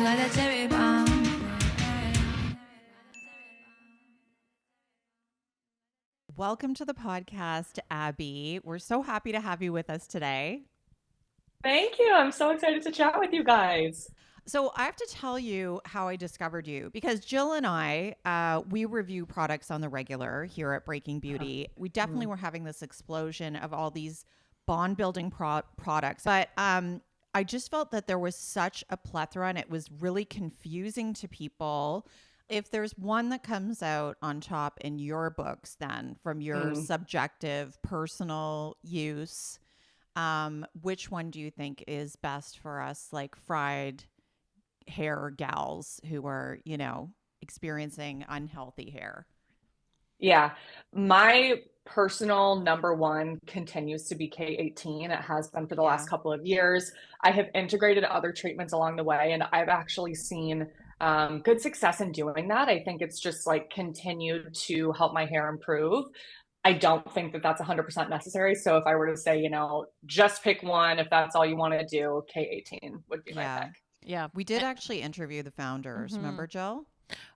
like that cherry bomb. Welcome to the podcast, Abby. We're so happy to have you with us today. Thank you. I'm so excited to chat with you guys. So I have to tell you how I discovered you because Jill and I, we review products on the regular here at Breaking Beauty. We definitely were having this explosion of all these bond building products, but I just felt that there was such a plethora and it was really confusing to people. If there's one that comes out on top in your books, then from your subjective personal use, which one do you think is best for us, like fried hair gals who are, you know, experiencing unhealthy hair? Yeah, my personal number one continues to be K18. It has been for the last couple of years. I have integrated other treatments along the way, and I've actually seen good success in doing that. I think it's just like continued to help my hair improve. I don't think that that's 100% necessary. So if I were to say, you know, just pick one, if that's all you want to do, K18 would be my pick. Yeah. We did actually interview the founders. Remember, Jill?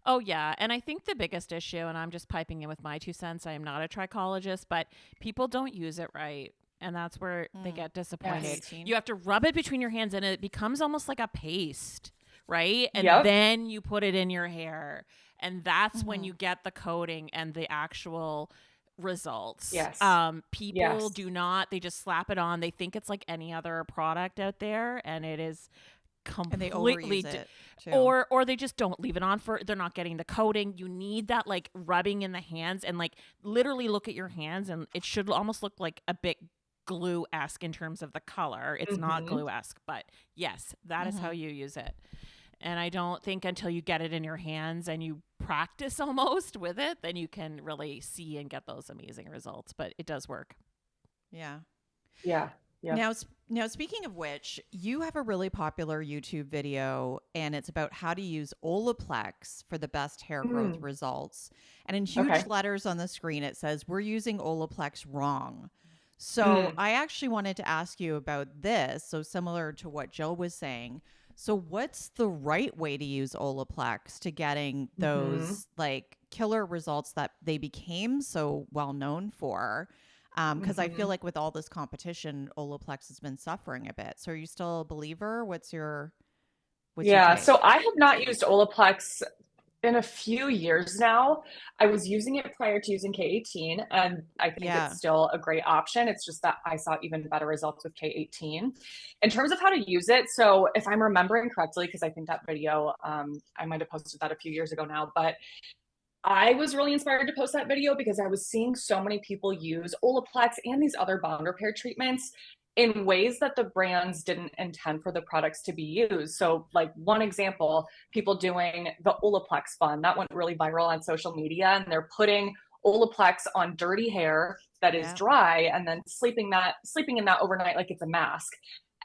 Oh, yeah. And I think the biggest issue, and I'm just piping in with my 2 cents, I am not a trichologist, but people don't use it right. And that's where they get disappointed. Yes. You have to rub it between your hands and it becomes almost like a paste, right? And then you put it in your hair. And that's when you get the coating and the actual results. Yes. People do not, they just slap it on. They think it's like any other product out there, and it is completely, and they overuse it too. or they just don't leave it on for, they're not getting the coating. You need that like rubbing in the hands, and like literally look at your hands, and it should almost look like a bit glue-esque in terms of the color. It's not glue-esque, but yes, that is how you use it. And I don't think until you get it in your hands and you practice almost with it, then you can really see and get those amazing results. But it does work. Yeah. Now, speaking of which, you have a really popular YouTube video, and it's about how to use OLAPLEX for the best hair growth results. And in huge letters on the screen, it says, "We're using OLAPLEX wrong." So I actually wanted to ask you about this. So similar to what Jill was saying. So what's the right way to use OLAPLEX to getting those like killer results that they became so well known for? Because I feel like with all this competition, OLAPLEX has been suffering a bit. So are you still a believer? What's your take? So I have not used OLAPLEX in a few years now. I was using it prior to using K18, and I think it's still a great option. It's just that I saw even better results with K18. In terms of how to use it, so if I'm remembering correctly, because I think that video, I might have posted that a few years ago now, but I was really inspired to post that video because I was seeing so many people use OLAPLEX and these other bond repair treatments in ways that the brands didn't intend for the products to be used. So like one example, people doing the OLAPLEX bun, that went really viral on social media, and they're putting OLAPLEX on dirty hair that is dry and then sleeping in that overnight like it's a mask.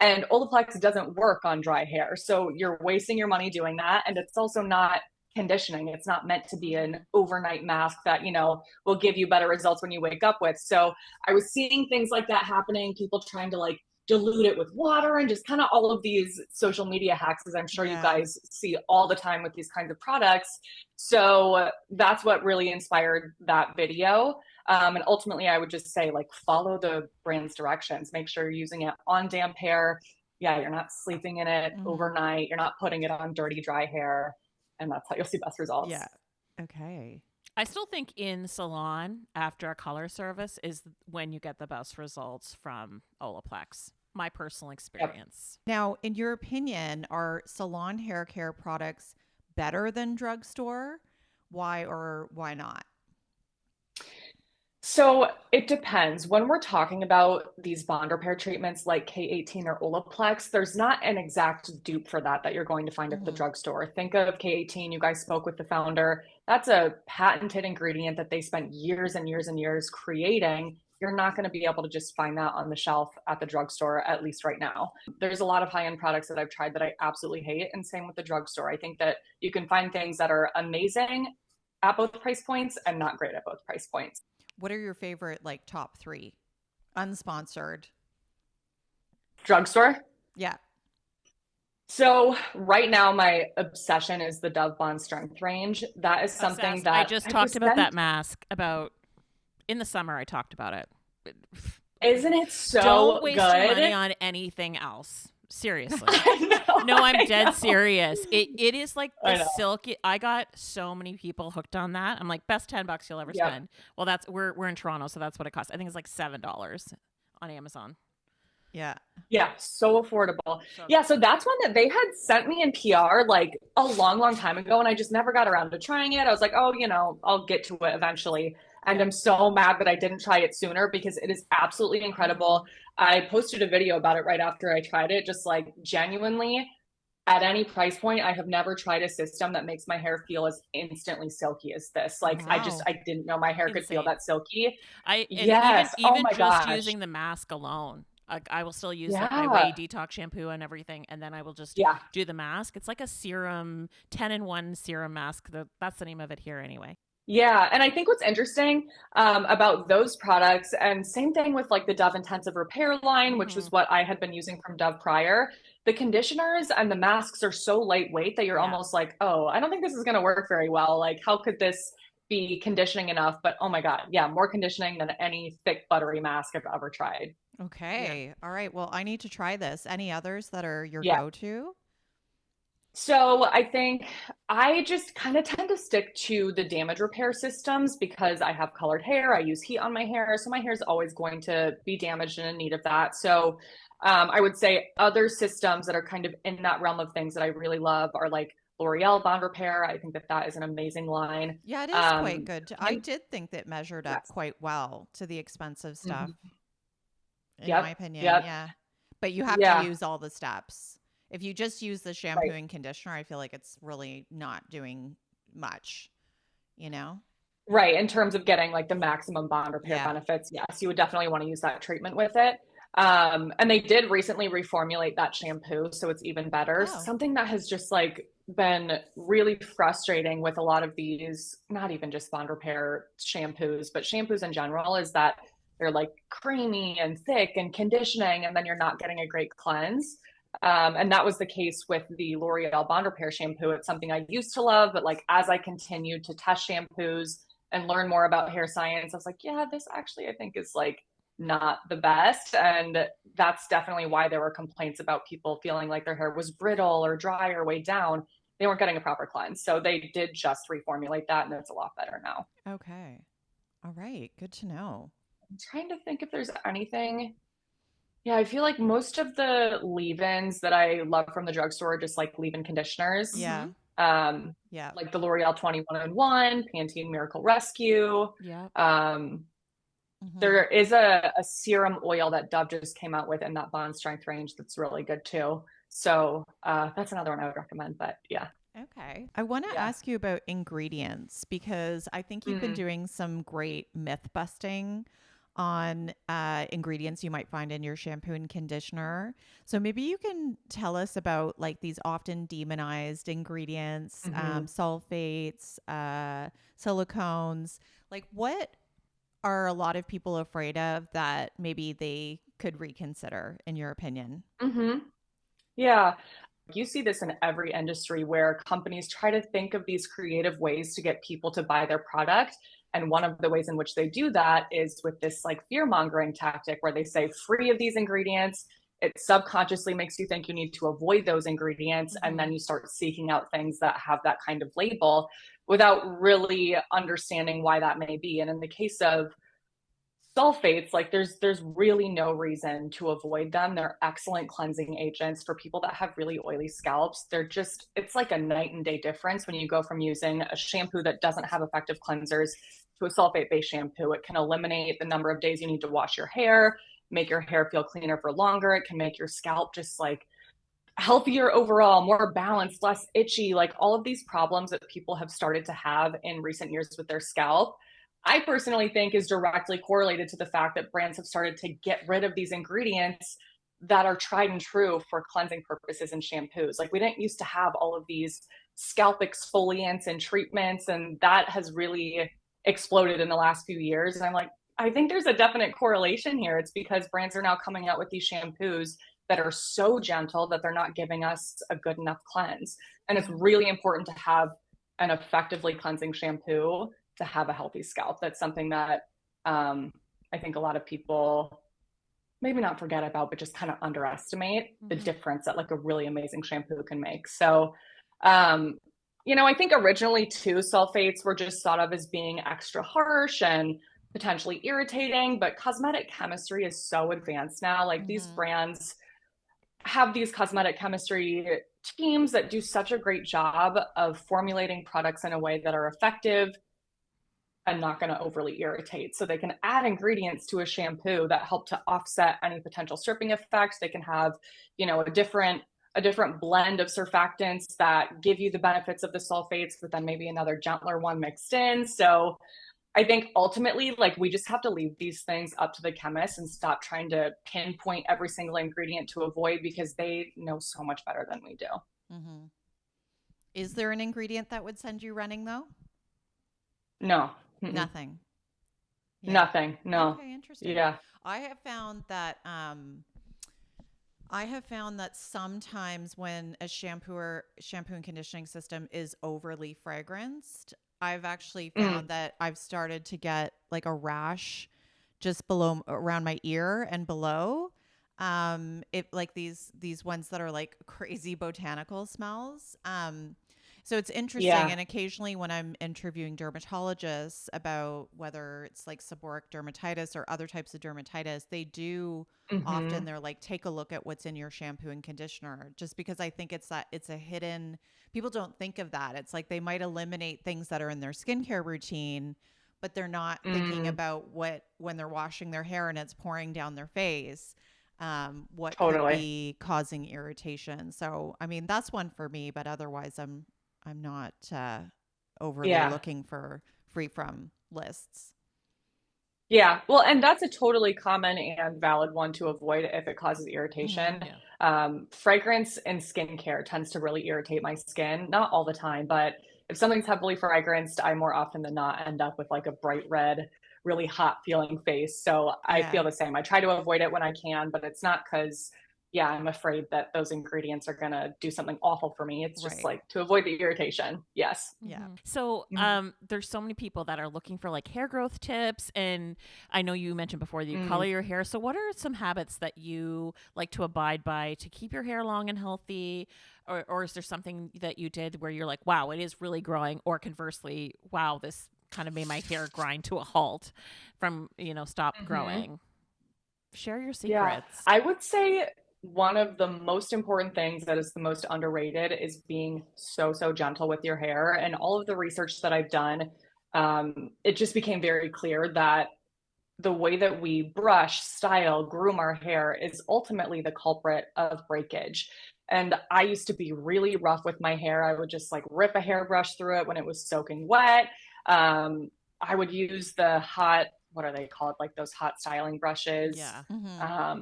And OLAPLEX doesn't work on dry hair. So you're wasting your money doing that. And it's also not conditioning. It's not meant to be an overnight mask that, you know, will give you better results when you wake up with. So I was seeing things like that happening, people trying to like dilute it with water and just kind of all of these social media hacks, as I'm sure you guys see all the time with these kinds of products. So that's what really inspired that video. And ultimately I would just say, like, follow the brand's directions, make sure you're using it on damp hair. Yeah, you're not sleeping in it overnight. You're not putting it on dirty, dry hair. And that's how you'll see best results. Yeah. Okay. I still think in salon after a color service is when you get the best results from OLAPLEX. My personal experience. Now, in your opinion, are salon hair care products better than drugstore? Why or why not? So it depends. When we're talking about these bond repair treatments like K18 or OLAPLEX, there's not an exact dupe for that you're going to find at the drugstore. Think of K18, you guys spoke with the founder. That's a patented ingredient that they spent years and years and years creating. You're not going to be able to just find that on the shelf at the drugstore, at least right now. There's a lot of high-end products that I've tried that I absolutely hate, and same with the drugstore. I think that you can find things that are amazing at both price points and not great at both price points. What are your favorite, like, top 3? Unsponsored. Drugstore? Yeah. So right now, my obsession is the Dove Bond Strength range. That is something Obsessed. I that just I talked was about that sent. mask about in the summer. I talked about it. Isn't it Don't so waste your money good? on anything else. Seriously. I know, No, I'm I dead know, serious. It is like I the know. silky. I got so many people hooked on that. I'm like, best $10 you'll ever Yep. spend. Well, that's we're in Toronto, so that's what it costs. I think it's like $7 on Amazon. Yeah. Yeah, so affordable. So Yeah, good. so that's one that they had sent me in PR like a long, long time ago, and I just never got around to trying it. I was like, oh, I'll get to it eventually. And Yeah. I'm so mad that I didn't try it sooner because it is absolutely incredible. I posted a video about it right after I tried it, just like genuinely at any price point, I have never tried a system that makes my hair feel as instantly silky as this. Oh, Like wow. I didn't know my hair could feel Insane. that silky. I and even Yes. Oh even my just gosh. using the mask alone. Like I will still use like my Way Yeah. detox shampoo and everything, and then I will just Yeah. do the mask. It's like a serum, 10-in-1 serum mask. That's the name of it here anyway. Yeah, and I think what's interesting about those products, and same thing with like the Dove Intensive Repair line, which Hmm. was what I had been using from Dove prior, the conditioners and the masks are so lightweight that you're Yeah. almost like, oh, I don't think this is going to work very well. Like, how could this be conditioning enough? But oh my God, yeah, more conditioning than any thick, buttery mask I've ever tried. Yeah. Okay. All right. Well, I need to try this. Any others that are your Yeah. go-to? So I think I just kind of tend to stick to the damage repair systems because I have colored hair. I use heat on my hair. So my hair is always going to be damaged and in need of that. So I would say other systems that are kind of in that realm of things that I really love are like L'Oreal Bond Repair. I think that that is an amazing line. Yeah, it is quite Um, good. I Pan- did think that measured up yes. quite well to the expensive stuff, Mhm. in my Yep. opinion. Yep. Yeah. But you have to Yeah. use all the steps. If you just use the shampoo Right. and conditioner, I feel like it's really not doing much, you know? Right. In terms of getting like the maximum bond repair Yeah. benefits, yes, you would definitely want to use that treatment with it. And they did recently reformulate that shampoo, so it's even better. Oh, Something that has just like been really frustrating with a lot of these, not even just bond repair shampoos, but shampoos in general, is that they're like creamy and thick and conditioning, and then you're not getting a great cleanse. And that was the case with the L'Oreal Bond Repair shampoo. It's something I used to love, but like as I continued to test shampoos and learn more about hair science, I was like, yeah, this actually I think is like not the best. And that's definitely why there were complaints about people feeling like their hair was brittle or dry or weighed down. They weren't getting a proper cleanse. So they did just reformulate that and it's a lot better now. okay. All right. Good to know. I'm trying to think if there's anything. Yeah, I feel like most of the leave-ins that I love from the drugstore are just like leave-in conditioners. Yeah. Mm-hmm. Um, Yeah. like the L'Oreal 21 Pantene Miracle Rescue. Yeah. Um, Hmm. There is a serum oil that Dove just came out with in that bond strength range that's really good too. So that's another one I would recommend. But yeah, Okay. I want to yeah. ask you about ingredients because I think you've been Mm, doing some great myth busting on ingredients you might find in your shampoo and conditioner. So maybe you can tell us about like these often demonized ingredients, mhm. sulfates, silicones. Like, what are a lot of people afraid of that maybe they could reconsider, in your opinion? Hmm. Yeah. You see this in every industry where companies try to think of these creative ways to get people to buy their product. And one of the ways in which they do that is with this like fear mongering tactic where they say free of these ingredients. It subconsciously makes you think you need to avoid those ingredients. And Hmm. then you start seeking out things that have that kind of label without really understanding why that may be. And in the case of sulfates, like there's really no reason to avoid them. They're excellent cleansing agents for people that have really oily scalps. They're just, it's like a night and day difference when you go from using a shampoo that doesn't have effective cleansers to a sulfate based shampoo. It can eliminate the number of days you need to wash your hair, make your hair feel cleaner for longer. It can make your scalp just like healthier overall, more balanced, less itchy, like all of these problems that people have started to have in recent years with their scalp. I personally think is directly correlated to the fact that brands have started to get rid of these ingredients that are tried and true for cleansing purposes in shampoos. Like we didn't used to have all of these scalp exfoliants and treatments, and that has really exploded in the last few years. And I'm like, I think there's a definite correlation here. It's because brands are now coming out with these shampoos that are so gentle that they're not giving us a good enough cleanse. And it's really important to have an effectively cleansing shampoo to have a healthy scalp. That's something that I think a lot of people maybe not forget about, but just kind of underestimate the difference that like a really amazing shampoo can make. So, you know, I think originally too, sulfates were just thought of as being extra harsh and potentially irritating, but cosmetic chemistry is so advanced now. Like these brands have these cosmetic chemistry teams that do such a great job of formulating products in a way that are effective and not going to overly irritate. So they can add ingredients to a shampoo that help to offset any potential stripping effects. They can have, you know, a different blend of surfactants that give you the benefits of the sulfates, but then maybe another gentler one mixed in. So I think ultimately, like, we just have to leave these things up to the chemists and stop trying to pinpoint every single ingredient to avoid, because they know so much better than we do. Mm-hmm. Is there an ingredient that would send you running though? No. Mm-mm. Nothing. Yeah. Nothing. No. Okay, interesting. Yeah. I have found that sometimes when a shampoo and conditioning system is overly fragranced, I've actually found that I've started to get like a rash just below, around my ear and below. It like these ones that are like crazy botanical smells. So it's interesting. Yeah. And occasionally when I'm interviewing dermatologists about whether it's like seborrheic dermatitis or other types of dermatitis, they do often, they're like, take a look at what's in your shampoo and conditioner, just because I think it's a hidden, people don't think of that. It's like they might eliminate things that are in their skincare routine, but they're not thinking about what, when they're washing their hair and it's pouring down their face, what could be causing irritation. So, I mean, that's one for me, but otherwise I'm not overly looking for free from lists. Yeah. Well, and that's a totally common and valid one to avoid if it causes irritation. Fragrance in skincare tends to really irritate my skin. Not all the time, but if something's heavily fragranced, I more often than not end up with like a bright red, really hot feeling face. So I feel the same. I try to avoid it when I can, but it's not because I'm afraid that those ingredients are going to do something awful for me. It's just like to avoid the irritation. Yes. Yeah. So there's so many people that are looking for like hair growth tips. And I know you mentioned before that you color your hair. So what are some habits that you like to abide by to keep your hair long and healthy? Or is there something that you did where you're like, wow, it is really growing? Or conversely, wow, this kind of made my hair grind to a halt from, stop growing? Share your secrets. Yeah. I would say one of the most important things that is the most underrated is being so gentle with your hair. And all of the research that I've done, it just became very clear that the way that we brush, style, groom our hair is ultimately the culprit of breakage. And I used to be really rough with my hair. I would just like rip a hairbrush through it when it was soaking wet. I would use the hot, what are they called? Like those hot styling brushes. Yeah.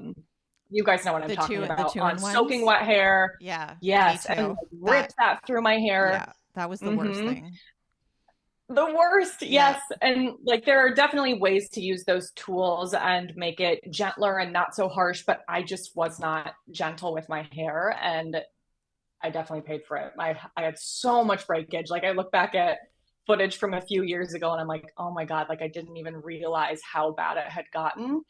You guys know what I'm talking about. On ones? Soaking wet hair. Yeah. Yes. And rip that through my hair. Yeah. That was the worst thing. The worst. Yes. And like, there are definitely ways to use those tools and make it gentler and not so harsh, but I just was not gentle with my hair, and I definitely paid for it. I had so much breakage. Like, I look back at footage from a few years ago and I'm like, oh my God, like I didn't even realize how bad it had gotten.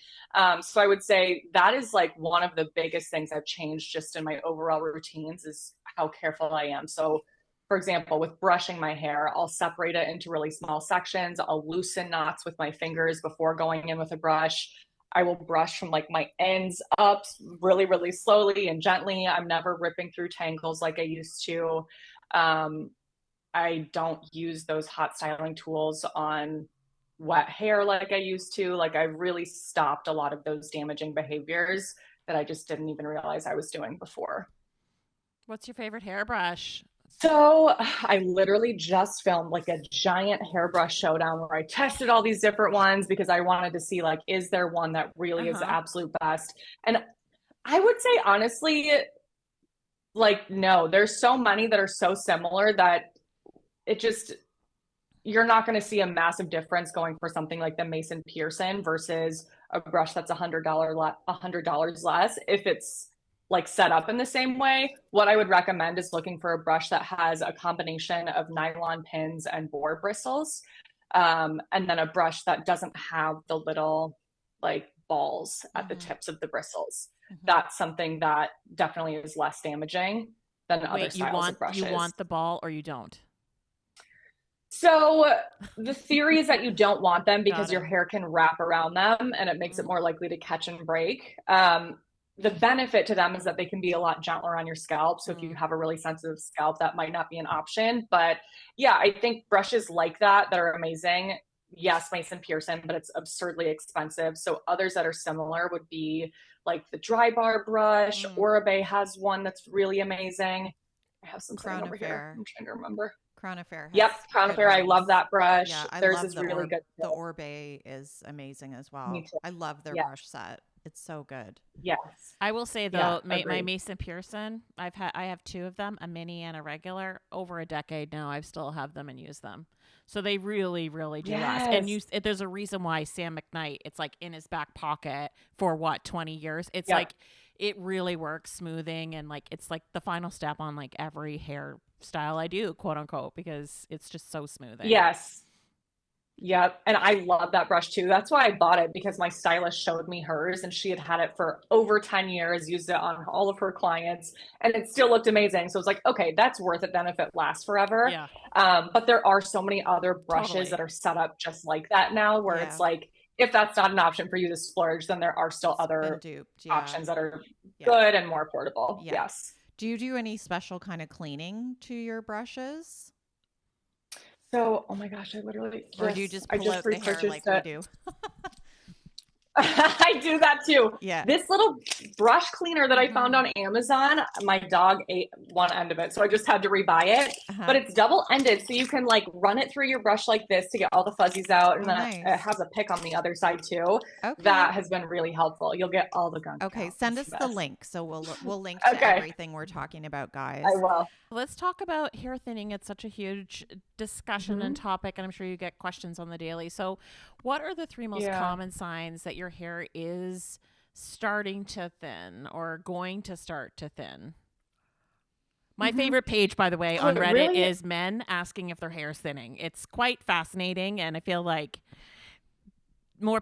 So I would say that is like one of the biggest things I've changed just in my overall routines is how careful I am. So for example, with brushing my hair, I'll separate it into really small sections. I'll loosen knots with my fingers before going in with a brush. I will brush from like my ends up really, really slowly and gently. I'm never ripping through tangles like I used to. I don't use those hot styling tools on wet hair like I used to. Like, I really stopped a lot of those damaging behaviors that I just didn't even realize I was doing before. What's your favorite hairbrush? So I literally just filmed like a giant hairbrush showdown where I tested all these different ones because I wanted to see like, is there one that really is the absolute best? And I would say honestly, like, no, there's so many that are so similar that it just, you're not going to see a massive difference going for something like the Mason Pearson versus a brush that's $100 less if it's like set up in the same way. What I would recommend is looking for a brush that has a combination of nylon pins and boar bristles. And then a brush that doesn't have the little like balls at the tips of the bristles. That's something that definitely is less damaging than other styles of brushes. You want the ball or you don't? So the theory is that you don't want them because your hair can wrap around them and it makes it more likely to catch and break. The benefit to them is that they can be a lot gentler on your scalp. So if you have a really sensitive scalp, that might not be an option. But yeah, I think brushes like that are amazing. Yes, Mason Pearson, but it's absurdly expensive. So others that are similar would be like the dry bar brush. Oribe has one that's really amazing. I have some sitting over here. I'm trying to remember. Crown Affair. Yep, Crown Affair. I love that brush. Yeah, Theirs is really good. The Oribe is amazing as well. Me too. I love their brush set. It's so good. Yes. I will say though, my Mason Pearson, I have two of them, a mini and a regular. Over a decade now, I still have them and use them. So they really, really do last. And there's a reason why Sam McKnight, it's like in his back pocket for 20 years. It's like it really works smoothing, and like it's like the final step on like every hairstyle I do, quote unquote, because it's just so smoothing. Yes. Yep. And I love that brush too. That's why I bought it, because my stylist showed me hers and she had it for over 10 years, used it on all of her clients, and it still looked amazing. So it's like, okay, that's worth it then if it lasts forever. Yeah. But there are so many other brushes that are set up just like that now, where it's like, if that's not an option for you to splurge, then there are still other options that are good and more affordable. Yes. Do you do any special kind of cleaning to your brushes? So, oh my gosh, I literally, or do you just pull out the hair like we do? I do that too. Yeah. This little brush cleaner that I found on Amazon, my dog ate one end of it, so I just had to rebuy it. But it's double-ended, so you can like run it through your brush like this to get all the fuzzies out, and then it has a pick on the other side too. Okay. That has been really helpful. You'll get all the gunk. Okay, out. send us the link, so we'll link to everything we're talking about, guys. I will. Let's talk about hair thinning. It's such a huge discussion and topic, and I'm sure you get questions on the daily. So what are the three most common signs that your hair is starting to thin or going to start to thin? My favorite page, by the way, on Reddit is men asking if their hair is thinning. It's quite fascinating, and I feel like more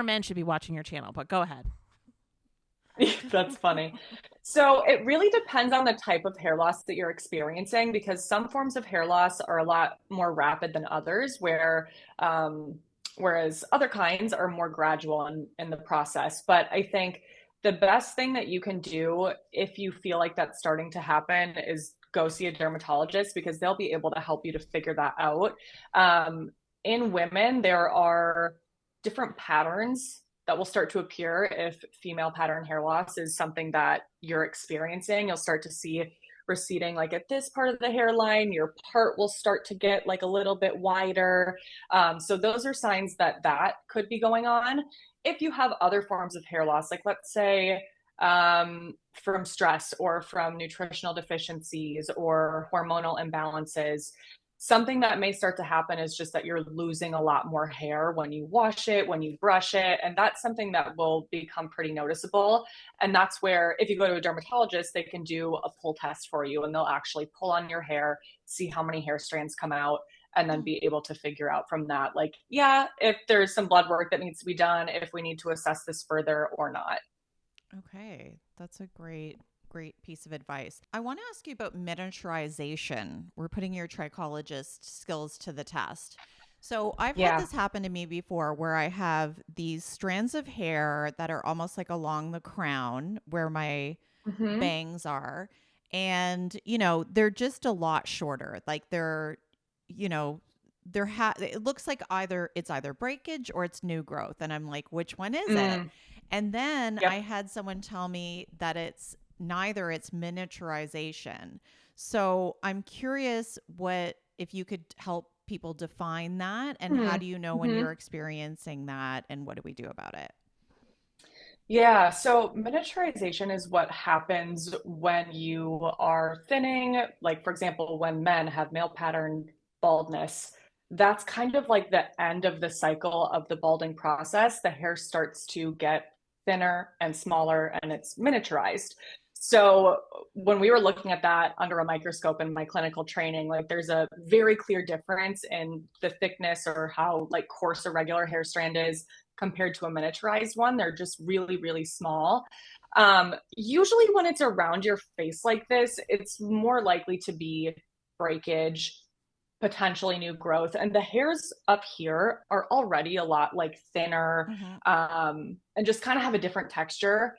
men should be watching your channel, but go ahead. That's funny. So it really depends on the type of hair loss that you're experiencing, because some forms of hair loss are a lot more rapid than others, whereas other kinds are more gradual in the process. But I think the best thing that you can do if you feel like that's starting to happen is go see a dermatologist, because they'll be able to help you to figure that out. In women, there are different patterns that will start to appear. If female pattern hair loss is something that you're experiencing, you'll start to see receding like at this part of the hairline. Your part will start to get like a little bit wider. So those are signs that could be going on. If you have other forms of hair loss, like let's say from stress or from nutritional deficiencies or hormonal imbalances, something that may start to happen is just that you're losing a lot more hair when you wash it, when you brush it. And that's something that will become pretty noticeable. And that's where, if you go to a dermatologist, they can do a pull test for you, and they'll actually pull on your hair, see how many hair strands come out, and then be able to figure out from that, like, if there's some blood work that needs to be done, if we need to assess this further or not. Okay. That's a great piece of advice. I want to ask you about miniaturization. We're putting your trichologist skills to the test. So I've had this happen to me before, where I have these strands of hair that are almost like along the crown where my bangs are. And, they're just a lot shorter. Like it looks like it's either breakage or it's new growth. And I'm like, which one is it? And then I had someone tell me that it's neither, it's miniaturization. So I'm curious if you could help people define that, and how do you know when you're experiencing that, and what do we do about it? Yeah, so miniaturization is what happens when you are thinning. Like, for example, when men have male pattern baldness, that's kind of like the end of the cycle of the balding process. The hair starts to get thinner and smaller, and it's miniaturized. So when we were looking at that under a microscope in my clinical training, like there's a very clear difference in the thickness or how like coarse a regular hair strand is compared to a miniaturized one. They're just really, really small. Usually when it's around your face like this, it's more likely to be breakage, potentially new growth. And the hairs up here are already a lot like thinner, and just kind of have a different texture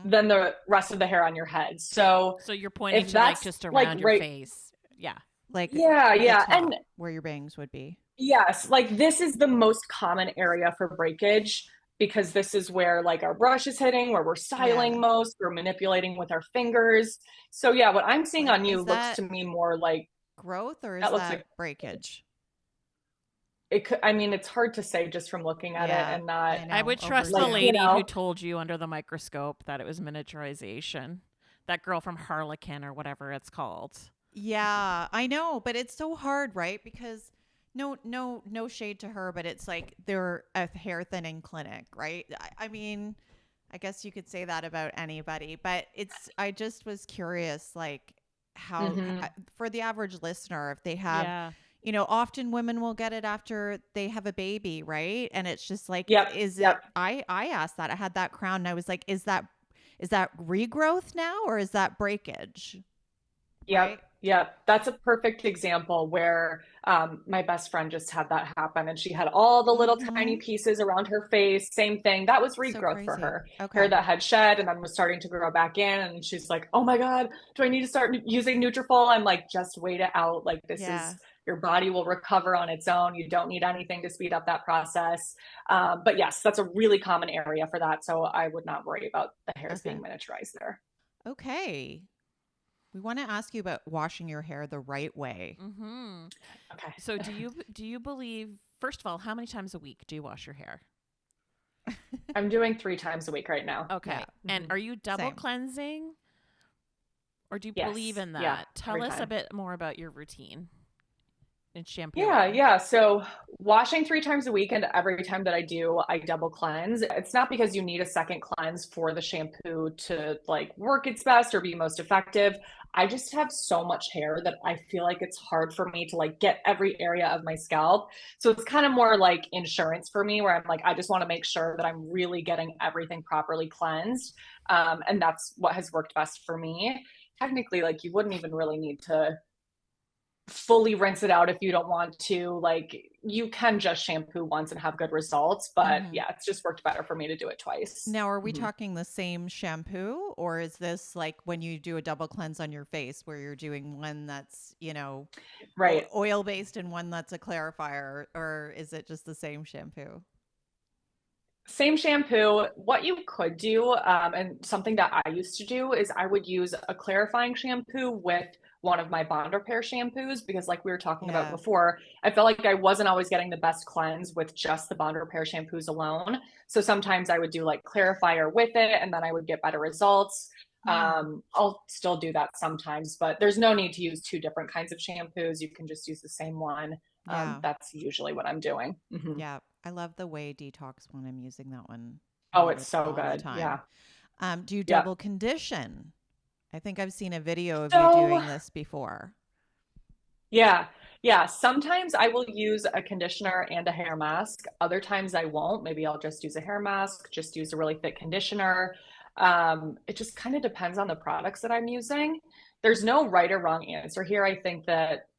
than the rest of the hair on your head. So you're pointing to like just around your face. Yeah. Like yeah. And where your bangs would be. yes, like this is the most common area for breakage because this is where like our brush is hitting, where we're styling most, we're manipulating with our fingers. So yeah, what I'm seeing on you looks to me more like growth, or is that like breakage? It could, I mean, it's hard to say just from looking at it and not. I would trust the lady who told you under the microscope that it was miniaturization. That girl from Harlequin or whatever it's called. Yeah, I know, but it's so hard, right? Because no shade to her, but it's like they're a hair thinning clinic, right? I mean, I guess you could say that about anybody, but I just was curious, like how for the average listener, if they have, you know, often women will get it after they have a baby, right? And it's just like, is it? I asked that. I had that crown, and I was like, is that regrowth now, or is that breakage? Yeah. Right? Yeah, that's a perfect example where my best friend just had that happen, and she had all the little tiny pieces around her face. Same thing. That was regrowth for her. Hair that had shed and then was starting to grow back in. And she's like, "Oh my God, do I need to start using Nutrafol?" I'm like, "Just wait it out. Like this is your body will recover on its own. You don't need anything to speed up that process." But yes, that's a really common area for that. So I would not worry about the hairs being miniaturized there. Okay. We want to ask you about washing your hair the right way. Okay. So do you believe, first of all, how many times a week do you wash your hair? I'm doing 3 times a week right now. Okay. Yeah. And are you double cleansing? Or do you believe in that? Yeah, Tell us a bit more about your routine in shampoo. Yeah. So washing 3 times a week, and every time that I do, I double cleanse. It's not because you need a second cleanse for the shampoo to like work its best or be most effective. I just have so much hair that I feel like it's hard for me to like get every area of my scalp. So it's kind of more like insurance for me, where I'm like, I just want to make sure that I'm really getting everything properly cleansed. And that's what has worked best for me. Technically, like you wouldn't even really need to fully rinse it out if you don't want to. Like you can just shampoo once and have good results, but yeah, it's just worked better for me to do it twice. Now, are we talking the same shampoo, or is this like when you do a double cleanse on your face where you're doing one that's, you know, oil based and one that's a clarifier, or is it just the same shampoo? Same shampoo. What you could do, and something that I used to do, is I would use a clarifying shampoo with one of my bond repair shampoos, because like we were talking about before, I felt like I wasn't always getting the best cleanse with just the bond repair shampoos alone. So sometimes I would do like clarifier with it, and then I would get better results. I'll still do that sometimes, but there's no need to use 2 different kinds of shampoos. You can just use the same one. That's usually what I'm doing. Yeah. I love the Way Detox one. I'm using that one. Oh, it's so good. Yeah. Do you double condition? I think I've seen a video of you doing this before. Yeah. Sometimes I will use a conditioner and a hair mask. Other times I won't. Maybe I'll just use a hair mask, just use a really thick conditioner. It just kind of depends on the products that I'm using. There's no right or wrong answer here. I think that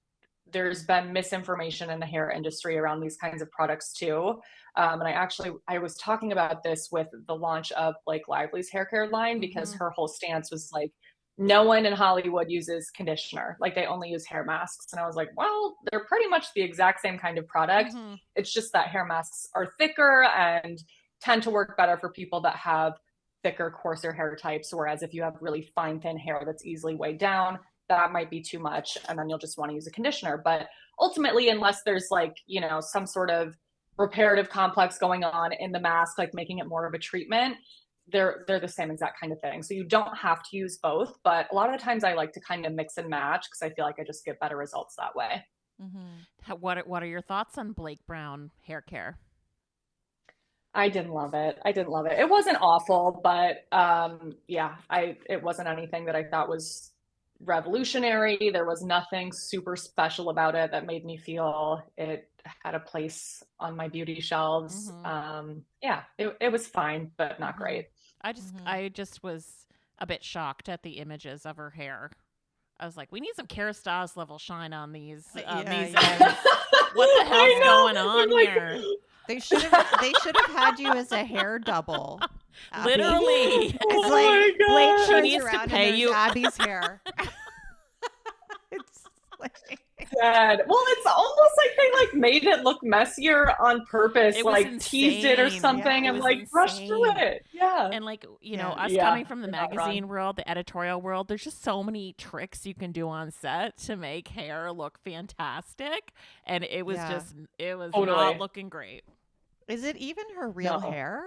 there's been misinformation in the hair industry around these kinds of products too. And I was talking about this with the launch of Blake Lively's Haircare line, because her whole stance was like, no one in Hollywood uses conditioner. Like they only use hair masks. And I was like, well, they're pretty much the exact same kind of product. It's just that hair masks are thicker and tend to work better for people that have thicker, coarser hair types. Whereas if you have really fine, thin hair that's easily weighed down, that might be too much, and then you'll just want to use a conditioner. But ultimately, unless there's like, you know, some sort of reparative complex going on in the mask, like making it more of a treatment, they're the same exact kind of thing. So you don't have to use both, but a lot of the times I like to kind of mix and match, because I feel like I just get better results that way. What are your thoughts on Blake Brown Haircare? I didn't love it. I didn't love it. It wasn't awful, but yeah, it wasn't anything that I thought was revolutionary. There was nothing super special about it that made me feel it had a place on my beauty shelves. Yeah, it was fine, but not great. I just was a bit shocked at the images of her hair. I was like, we need some Kerastase level shine on these. Yeah. What the hell's going on here? They should have had you as a hair double. Abby. Literally. It's like Blake She turns needs to around pay and you. Abby's hair. It's like Sad. Well, it's almost like they like made it look messier on purpose, It was like teased it or insane. something, Yeah, it and was like rushed through insane. it. Yeah. And like, Yeah. us Yeah, coming from the you're not magazine wrong. world, the editorial world, there's just so many tricks you can do on set to make hair look fantastic. And it was not Totally. looking great. Is it even her real No. hair?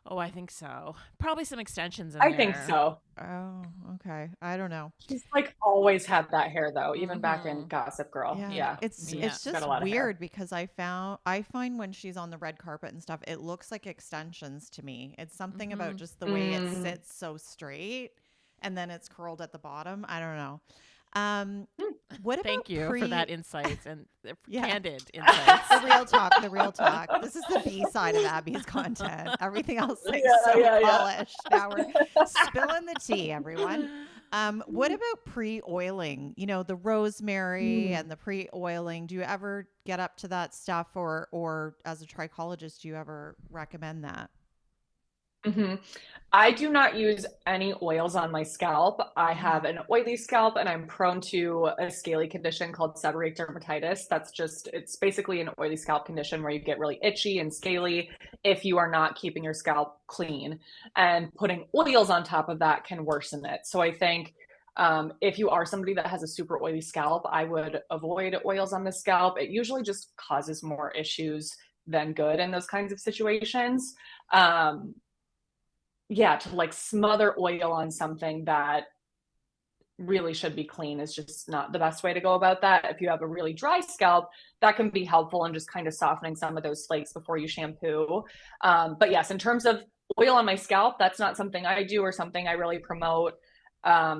Oh, I think so. Probably some extensions in I there. think so. Oh, okay. I don't know. She's like always had that hair though, even back in Gossip Girl. Yeah. It's Yeah. it's She's got just a lot of hair. weird because I find when she's on the red carpet and stuff, it looks like extensions to me. It's something about just the way it sits so straight and then it's curled at the bottom. I don't know. What about Thank you for that insights and candid the insights. real talk, the real talk. This is the B side of Abby's content. Everything else like Yeah. polished. Now we're spilling the tea, everyone. What about pre-oiling? You know, the rosemary and the pre-oiling. Do you ever get up to that stuff, or as a trichologist, do you ever recommend that? I do not use any oils on my scalp. I have an oily scalp and I'm prone to a scaly condition called seborrheic dermatitis. It's basically an oily scalp condition where you get really itchy and scaly if you are not keeping your scalp clean. And putting oils on top of that can worsen it. So I think if you are somebody that has a super oily scalp, I would avoid oils on the scalp. It usually just causes more issues than good in those kinds of situations. Yeah, to like smother oil on something that really should be clean is just not the best way to go about that. If you have a really dry scalp, that can be helpful in just kind of softening some of those flakes before you shampoo. But yes, in terms of oil on my scalp, that's not something I do or something I really promote.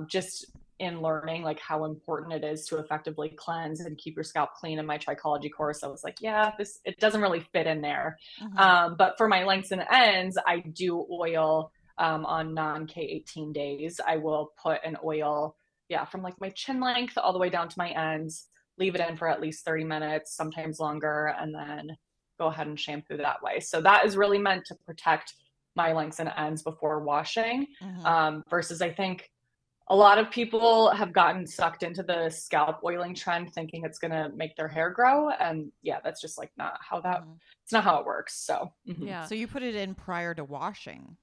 Just in learning like how important it is to effectively cleanse and keep your scalp clean in my trichology course, I was like, yeah, it doesn't really fit in there. But for my lengths and ends, I do oil on non-K18 days. I will put an oil, from like my chin length all the way down to my ends, leave it in for at least 30 minutes, sometimes longer, and then go ahead and shampoo that way. So that is really meant to protect my lengths and ends before washing, versus I think a lot of people have gotten sucked into the scalp oiling trend thinking it's going to make their hair grow. And that's just like not how it's not how it works. So, So you put it in prior to washing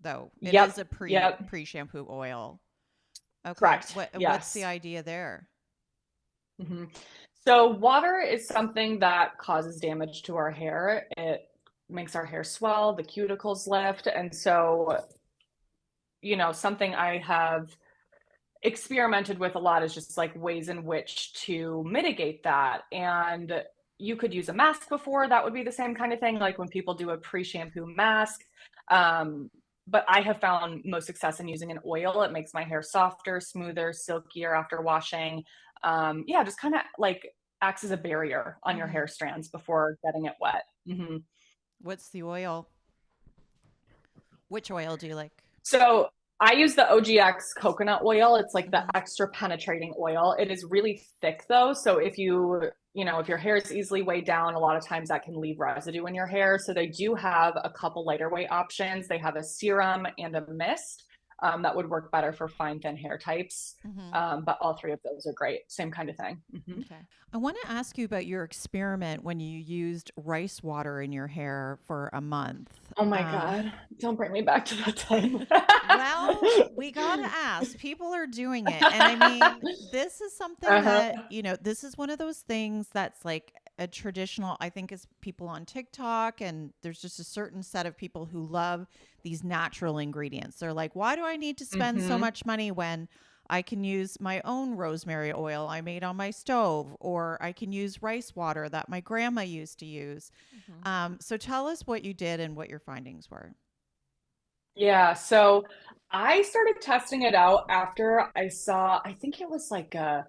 though. It Yep. is a pre-shampoo oil. Okay. Correct. What's Yes. the idea there? So water is something that causes damage to our hair. It makes our hair swell, the cuticles lift. And so, something I have experimented with a lot is just like ways in which to mitigate that. And you could use a mask before. That would be the same kind of thing, like when people do a pre-shampoo mask. But I have found most success in using an oil. It makes my hair softer, smoother, silkier after washing. Just kind of like acts as a barrier on your hair strands before getting it wet. What's the oil? Which oil do you like? So I use the OGX coconut oil. It's like the extra penetrating oil. It is really thick though. So if if your hair is easily weighed down, a lot of times that can leave residue in your hair. So they do have a couple lighter weight options. They have a serum and a mist that would work better for fine, thin hair types. But all three of those are great. Same kind of thing. Okay. I want to ask you about your experiment when you used rice water in your hair for a month. Oh my God. Don't bring me back to that time. Well, we got to ask. People are doing it. And I mean, this is something that, this is one of those things that's like a traditional, I think, is people on TikTok. And there's just a certain set of people who love these natural ingredients. They're like, why do I need to spend so much money when I can use my own rosemary oil I made on my stove, or I can use rice water that my grandma used to use. So tell us what you did and what your findings were. Yeah, so I started testing it out after I saw, I think it was like a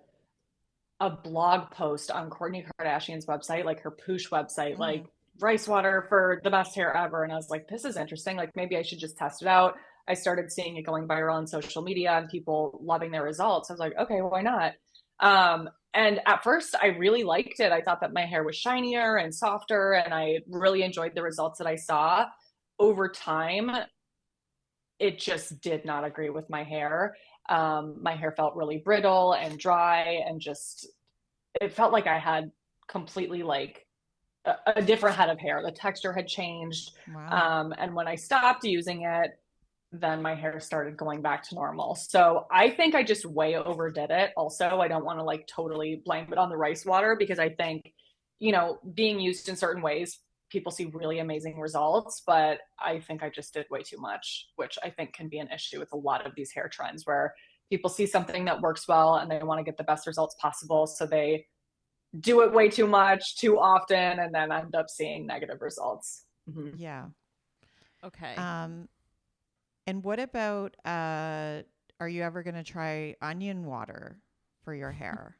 blog post on Kourtney Kardashian's website, like her Poosh website, like rice water for the best hair ever. And I was like, this is interesting. Like maybe I should just test it out. I started seeing it going viral on social media and people loving their results. I was like, okay, why not? And at first I really liked it. I thought that my hair was shinier and softer, and I really enjoyed the results that I saw. Over time, it just did not agree with my hair. My hair felt really brittle and dry, and just, it felt like I had completely like a different head of hair. The texture had changed. Wow. And when I stopped using it, then my hair started going back to normal. So I think I just way overdid it. Also, I don't want to like totally blame it on the rice water, because I think, being used in certain ways, people see really amazing results, but I think I just did way too much, which I think can be an issue with a lot of these hair trends, where people see something that works well and they want to get the best results possible. So they do it way too much, too often, and then end up seeing negative results. Yeah. Okay. And what about, are you ever going to try onion water for your hair?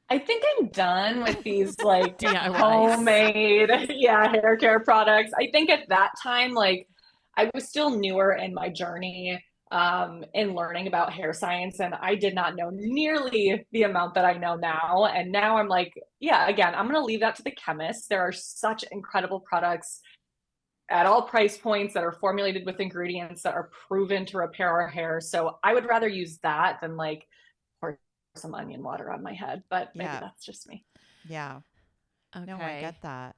I think I'm done with these like DIYs. homemade, hair care products. I think at that time, like I was still newer in my journey in learning about hair science, and I did not know nearly the amount that I know now. And now I'm like, again, I'm going to leave that to the chemists. There are such incredible products at all price points that are formulated with ingredients that are proven to repair our hair. So I would rather use that than like pour some onion water on my head, but maybe that's just me. Yeah. Okay. No, I get that.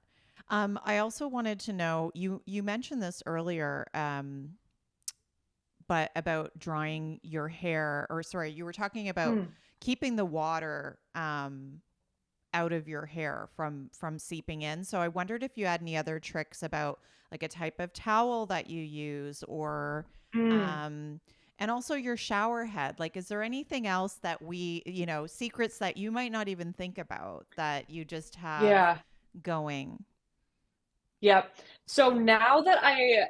I also wanted to know, you mentioned this earlier, but about drying your hair, or sorry, you were talking about keeping the water out of your hair from seeping in. So I wondered if you had any other tricks about like a type of towel that you use, or and also your shower head. Like, is there anything else that we, secrets that you might not even think about that you just have going? Yep. So now that I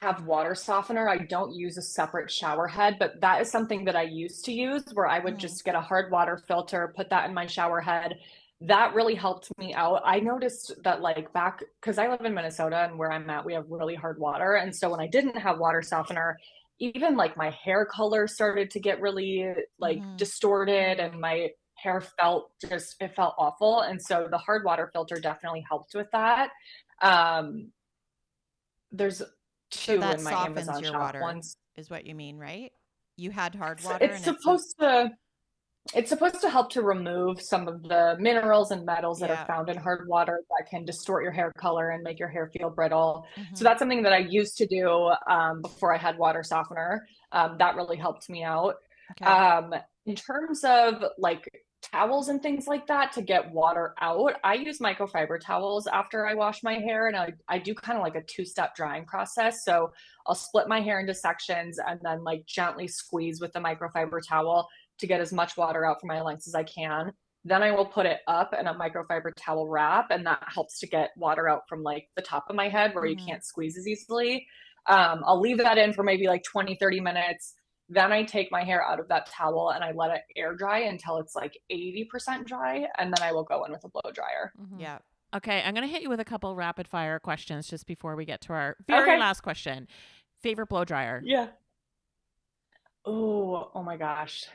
have water softener, I don't use a separate shower head, but that is something that I used to use, where I would just get a hard water filter, put that in my shower head. That really helped me out. I noticed that like back, because I live in Minnesota and where I'm at, we have really hard water. And so when I didn't have water softener, even like my hair color started to get really like distorted, and my hair it felt awful. And so the hard water filter definitely helped with that. There's two that in my softens Amazon your shop. water, One's, is what you mean, right? You had hard water. It's supposed to help to remove some of the minerals and metals that are found in hard water that can distort your hair color and make your hair feel brittle. So that's something that I used to do before I had water softener. That really helped me out. Okay. In terms of like towels and things like that to get water out, I use microfiber towels after I wash my hair, and I do kind of like a two-step drying process. So I'll split my hair into sections and then like gently squeeze with the microfiber towel to get as much water out from my lengths as I can. Then I will put it up in a microfiber towel wrap, and that helps to get water out from like the top of my head where you can't squeeze as easily. I'll leave that in for maybe like 20-30 minutes. Then I take my hair out of that towel and I let it air dry until it's like 80% dry, and then I will go in with a blow dryer. Yeah. Okay, I'm going to hit you with a couple rapid fire questions just before we get to our very last question. Favorite blow dryer? Yeah. Oh my gosh.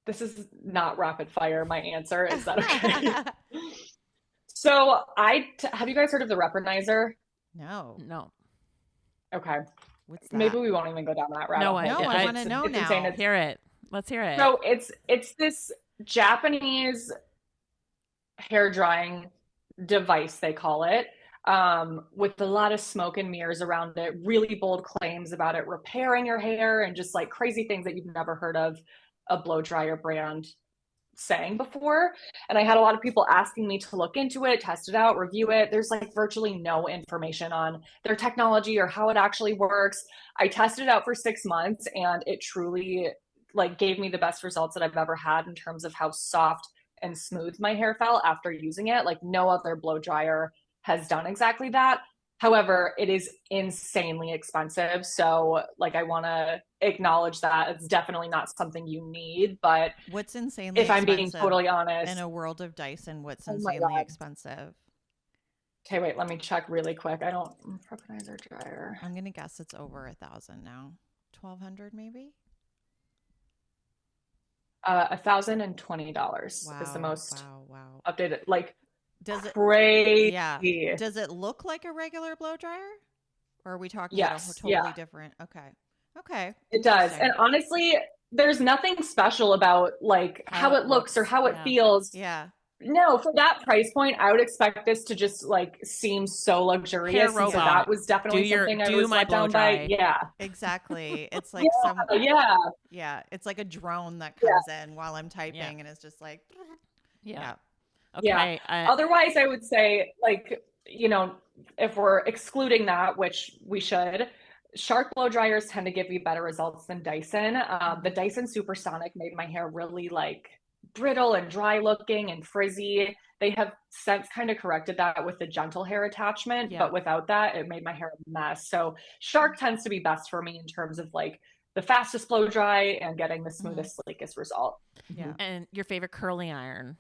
This is not rapid fire, my answer. Is that okay? So have you guys heard of the Repenizer? No. Okay. What's that? Maybe we won't even go down that rabbit hole. I want to know now. Insane. Hear it. Let's hear it. So it's this Japanese hair drying device, they call it, with a lot of smoke and mirrors around it, really bold claims about it repairing your hair, and just like crazy things that you've never heard of a blow dryer brand saying before. And I had a lot of people asking me to look into it, test it out, review it. There's like virtually no information on their technology or how it actually works. I tested it out for 6 months, and it truly like gave me the best results that I've ever had in terms of how soft and smooth my hair felt after using it. Like no other blow dryer has done exactly that. However, it is insanely expensive. So like I want to acknowledge that it's definitely not something you need, but what's insanely if I'm being expensive totally honest, in a world of Dyson, what's oh my insanely God. expensive? Okay, wait, let me check really quick. I don't Preponizer dryer. I'm gonna guess it's over 1,000 now. 1,200 maybe. $1,020 Wow! is the most Wow! updated. Like Does it? crazy. Yeah. Does it look like a regular blow dryer, or are we talking about a Yes. totally Yeah, different? Okay. Okay. it does. And honestly, there's nothing special about like how it looks or how it feels. Yeah. No, for that price point, I would expect this to just like seem so luxurious. Hair And so robot. that was definitely something I was my let blow down dry. by. Yeah. Exactly. It's like yeah. It's like a drone that comes in while I'm typing and it's just like Yeah. Okay. Yeah. Otherwise, I would say like, you know, if we're excluding that, which we should, Shark blow dryers tend to give you better results than Dyson. The Dyson Supersonic made my hair really like brittle and dry looking and frizzy. They have since kind of corrected that with the gentle hair attachment, but without that, it made my hair a mess. So Shark tends to be best for me in terms of like the fastest blow dry and getting the smoothest, sleekest result. Yeah. And your favorite curling iron?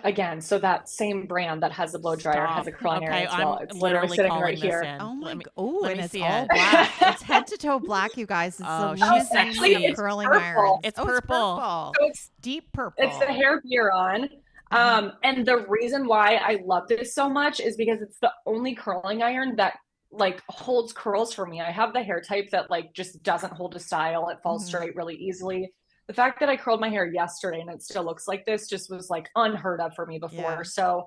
Again, so that same brand that has the blow dryer has a curling iron as well. It's literally sitting right here. Oh my god! Let and me it's see all it. black. It's head to toe black, you guys. It's she's sexy. curling purple. iron. It's purple. So it's deep purple. It's the hair Buron. And the reason why I love this so much is because it's the only curling iron that like holds curls for me. I have the hair type that like just doesn't hold a style. It falls straight really easily. The fact that I curled my hair yesterday and it still looks like this just was like unheard of for me before. Yeah. So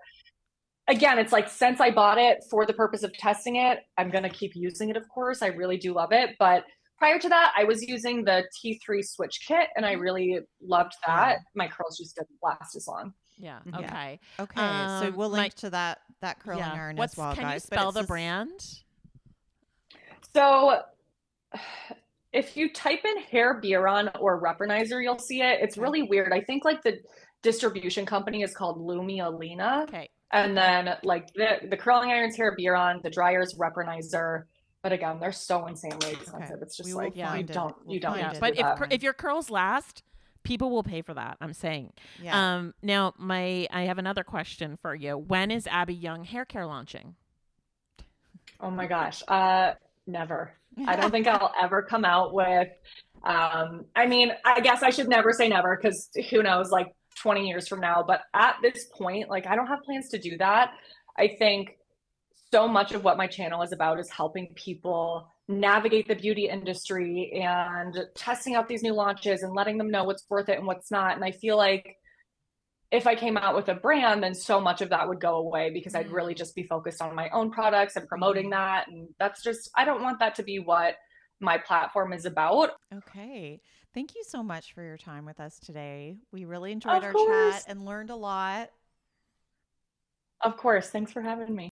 again, it's like since I bought it for the purpose of testing it, I'm going to keep using it, of course. I really do love it. But prior to that, I was using the T3 switch kit and I really loved that. My curls just didn't last as long. Yeah. Okay. Okay. So we'll link to that curling iron as well, can guys. Can you spell the brand? So if you type in hair Buron or Reponizer, you'll see it. It's really weird. I think like the distribution company is called Lumiolina. Okay. And then like the curling irons hair Buron, the dryers Reponizer. But again, they're so insanely expensive. It's just like you don't But if your curls last, people will pay for that. I'm saying. Yeah. Now I have another question for you. When is Abbey Yung Haircare launching? Oh my gosh. Never. I don't think I'll ever come out with I mean, I guess I should never say never because who knows, like 20 years from now. But at this point, like I don't have plans to do that. I think so much of what my channel is about is helping people navigate the beauty industry and testing out these new launches and letting them know what's worth it and what's not. And I feel like if I came out with a brand, then so much of that would go away because I'd really just be focused on my own products and promoting that. And that's just, I don't want that to be what my platform is about. Okay. Thank you so much for your time with us today. We really enjoyed our chat and learned a lot. Of course. Thanks for having me.